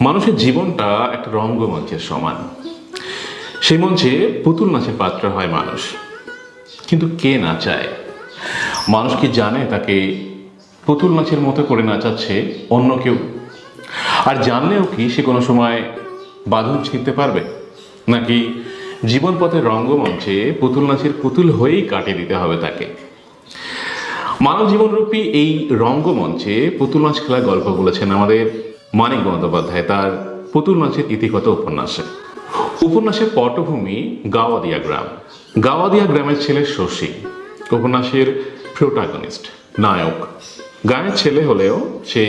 মানুষের জীবনটা একটা রঙ্গমঞ্চের সমান। সেই মঞ্চে পুতুল নাচের পাত্র হয় মানুষ, কিন্তু কে নাচায়? মানুষ কি জানে তাকে পুতুল নাচের মতো করে নাচাচ্ছে অন্য কেউ? আর জানলেও কি সে কোনো সময় বাঁধন ছিঁড়তে পারবে? নাকি জীবন পথের রঙ্গমঞ্চে পুতুল নাচের পুতুল হয়েই কাটিয়ে দিতে হবে তাকে? মানব জীবনরূপী এই রঙ্গমঞ্চে পুতুল নাচ খেলার গল্প বলেছেন আমাদের মানিক বন্দ্যোপাধ্যায় তার পুতুল নাচের ইতিকথা উপন্যাসে। উপন্যাসের পটভূমি গাওয়াদিয়া গ্রাম। গাওয়াদিয়া গ্রামের ছেলে শশী উপন্যাসের প্রোটাগনিস্ট, নায়ক। গাঁয়ের ছেলে হলেও সে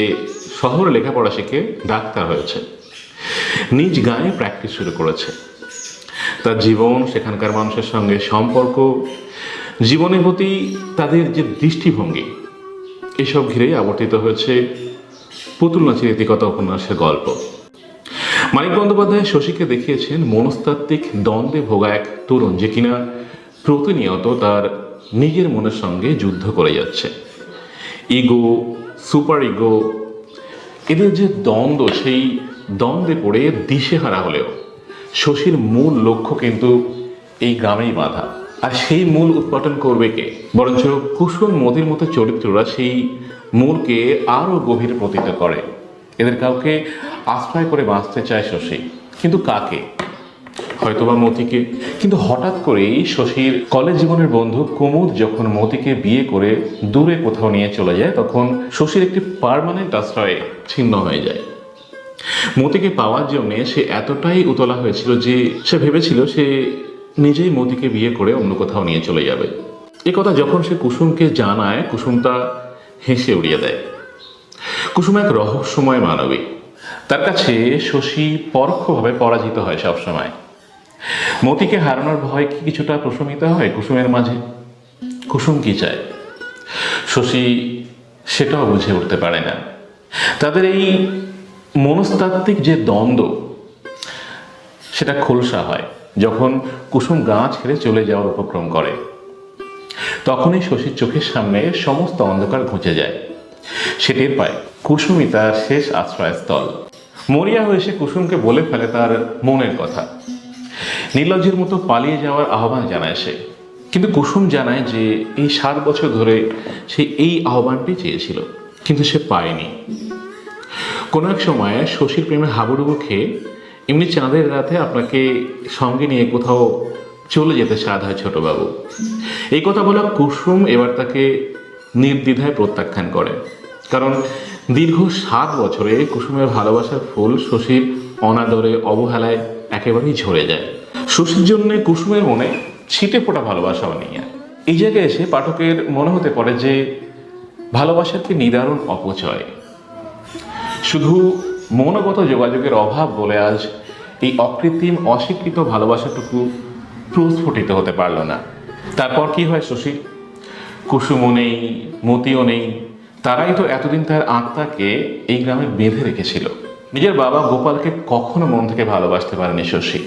শহরে লেখাপড়া শিখে ডাক্তার হয়েছে, নিজ গাঁয়ে প্র্যাকটিস শুরু করেছে। তার জীবন, সেখানকার মানুষের সঙ্গে সম্পর্ক, জীবনের প্রতি তাদের যে দৃষ্টিভঙ্গি, এসব ঘিরেই আবর্তিত হয়েছে পুতুল নাচের ইতিকথা উপন্যাসের গল্প। মানিক বন্দ্যোপাধ্যায় শশীকে দেখিয়েছেন মনস্তাত্ত্বিক দ্বন্দ্বে ভোগা এক তরুণ, যে কিনা প্রতিনিয়ত তার নিজের মনের সঙ্গে যুদ্ধ করে যাচ্ছে। ইগো, সুপার ইগো, এদের যে দ্বন্দ্ব, সেই দ্বন্দ্বে পড়ে দিশেহারা হলেও শশীর মূল লক্ষ্য কিন্তু এই গ্রামেই বাঁধা। আর সেই মূল উৎপাদন করবে কে? বরঞ্চ কুসুম, মতির মতো চরিত্ররা সেই মূলকে আরও গভীর প্রতীত করে। এদের কাউকে আশ্রয় করে বাঁচতে চায় শশী, কিন্তু কাকে? হয়তোবা মতিকে। কিন্তু হঠাৎ করেই শশীর কলেজ জীবনের বন্ধু কুমুদ যখন মতিকে বিয়ে করে দূরে কোথাও নিয়ে চলে যায়, তখন শশীর একটি পার্মানেন্ট আশ্রয়ে ছিন্ন হয়ে যায়। মতিকে পাওয়ার জন্যে সে এতটাই উতলা হয়েছিল যে সে ভেবেছিল সে নিজেই মতিকে বিয়ে করে অন্য কোথাও নিয়ে চলে যাবে। এ কথা যখন সে কুসুমকে জানায়, কুসুম তা হেসে উড়িয়ে দেয়। কুসুম এক রহস্যময় মানবী। তার কাছে শশী পরোক্ষভাবে পরাজিত হয় সবসময়। মতিকে হারানোর ভয় কি কিছুটা প্রশমিত হয় কুসুমের মাঝে? কুসুম কি চায় শশী সেটাও বুঝে উঠতে পারে না। তাদের এই মনস্তাত্ত্বিক যে দ্বন্দ্ব, সেটা খোলসা হয় যখন কুসুম গাঁ ছেড়ে চলে যাওয়ার উপক্রম করে। তখনই শশীর চোখের সামনে সমস্ত অন্ধকার ঘুচে যায়। সে টের পায় কুসুমই তার শেষ আশ্রয়স্থল। মরিয়া হয়ে সে কুসুমকে বলে ফেলে তার মনের কথা। নির্লজ্জের মতো পালিয়ে যাওয়ার আহ্বান জানায় সে। কিন্তু কুসুম জানায় যে এই 7 বছর ধরে সে এই আহ্বানটি চেয়েছিল, কিন্তু সে পায়নি। কোনো এক সময় শশীর প্রেমে হাবুডুবু খেয়ে এমনি চাঁদের রাতে আপনাকে সঙ্গে নিয়ে কোথাও চলে যেতে সাধ হয় ছোটবাবু। এই কথা বলা কুসুম এবার তাকে নির্দ্বিধায় প্রত্যাখ্যান করে, কারণ দীর্ঘ 7 বছরে কুসুমের ভালোবাসার ফুল শশীর অনাদরে, অবহেলায় একেবারেই ঝরে যায়। শশীর জন্য কুসুমের মনে ছিটে ফোটা ভালোবাসাও নেই। এই জায়গায় এসে পাঠকের মনে হতে পারে যে ভালোবাসার কি নিদারুণ অপচয়। শুধু মনোগত যোগাযোগের অভাব বলে আজ এই অকৃত্রিম, অস্বীকৃত ভালোবাসাটুকু প্রস্ফুটিত হতে পারল না। তারপর কি হয় শশীর? কুসুমও নেই, মতিও নেই। তারাই তো এতদিন তার আত্মাকে এই গ্রামে বেঁধে রেখেছিল। নিজের বাবা গোপালকে কখনো মন থেকে ভালোবাসতে পারেনি শশী।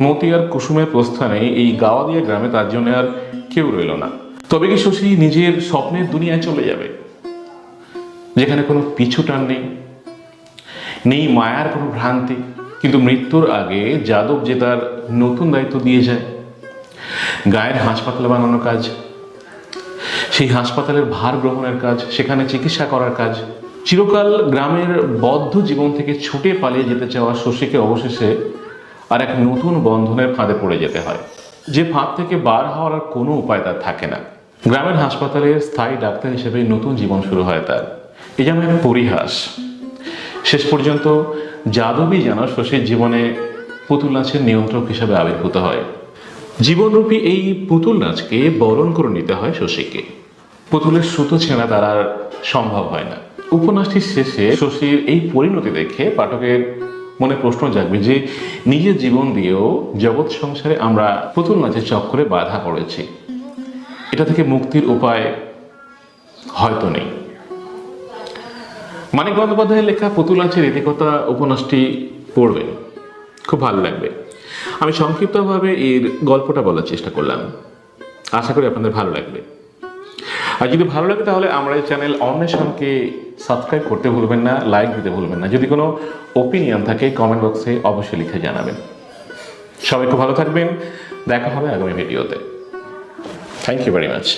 মতি আর কুসুমের প্রস্থানে এই গাওয়াদিয়া গ্রামে তার জন্য আর কেউ রইল না। তবে কি শশী নিজের স্বপ্নের দুনিয়ায় চলে যাবে, যেখানে কোনো পিছু টান নেই, নেই মায়ার কোনো ভ্রান্তি? কিন্তু মৃত্যুর আগে যাদব যে তার নতুন দায়িত্ব দিয়ে যায়, গায়ের হাসপাতাল বানানোর কাজ, সেই হাসপাতালের ভার গ্রহণের কাজ, সেখানে চিকিৎসা করার কাজ। চিরকাল গ্রামের বদ্ধ জীবন থেকে ছুটে পালিয়ে যেতে চাওয়া শশীকে অবশেষে আর এক নতুন বন্ধনের ফাঁদে পড়ে যেতে হয়, যে ফাঁদ থেকে বার হওয়ার আর কোনো উপায় তার থাকে না। গ্রামের হাসপাতালের স্থায়ী ডাক্তার হিসেবে নতুন জীবন শুরু হয় তার। এ যেন এক পরিহাস। শেষ পর্যন্ত যাদবই যেন শশীর জীবনে পুতুল নাচের নিয়ন্ত্রক হিসেবে আবির্ভূত হয়। জীবনরূপী এই পুতুল নাচকে বরণ করে নিতে হয় শশীকে। পুতুলের সুতো ছেঁড়া তার আর সম্ভব হয় না। উপন্যাসটির শেষে শশীর এই পরিণতি দেখে পাঠকের মনে প্রশ্ন জাগবে যে নিজের জীবন দিয়েও জগৎ সংসারে আমরা পুতুল নাচের চক্করে বাধা পড়েছি। এটা থেকে মুক্তির উপায় হয়তো নেই। মানিক বন্দ্যোপাধ্যায়ের লেখা পুতুল নাচের ইতিকথা উপন্যাসটি পড়বেন, খুব ভালো লাগবে। আমি সংক্ষিপ্তভাবে এর গল্পটা বলার চেষ্টা করলাম, আশা করি আপনাদের ভালো লাগবে। আর যদি ভালো লাগে তাহলে আমরা এই চ্যানেল অন্বেষণকে সাবস্ক্রাইব করতে ভুলবেন না, লাইক দিতে ভুলবেন না। যদি কোনো ওপিনিয়ন থাকে কমেন্ট বক্সে অবশ্যই লিখে জানাবেন। সবাই খুব ভালো থাকবেন, দেখা হবে আগামী ভিডিওতে। Thank you very much.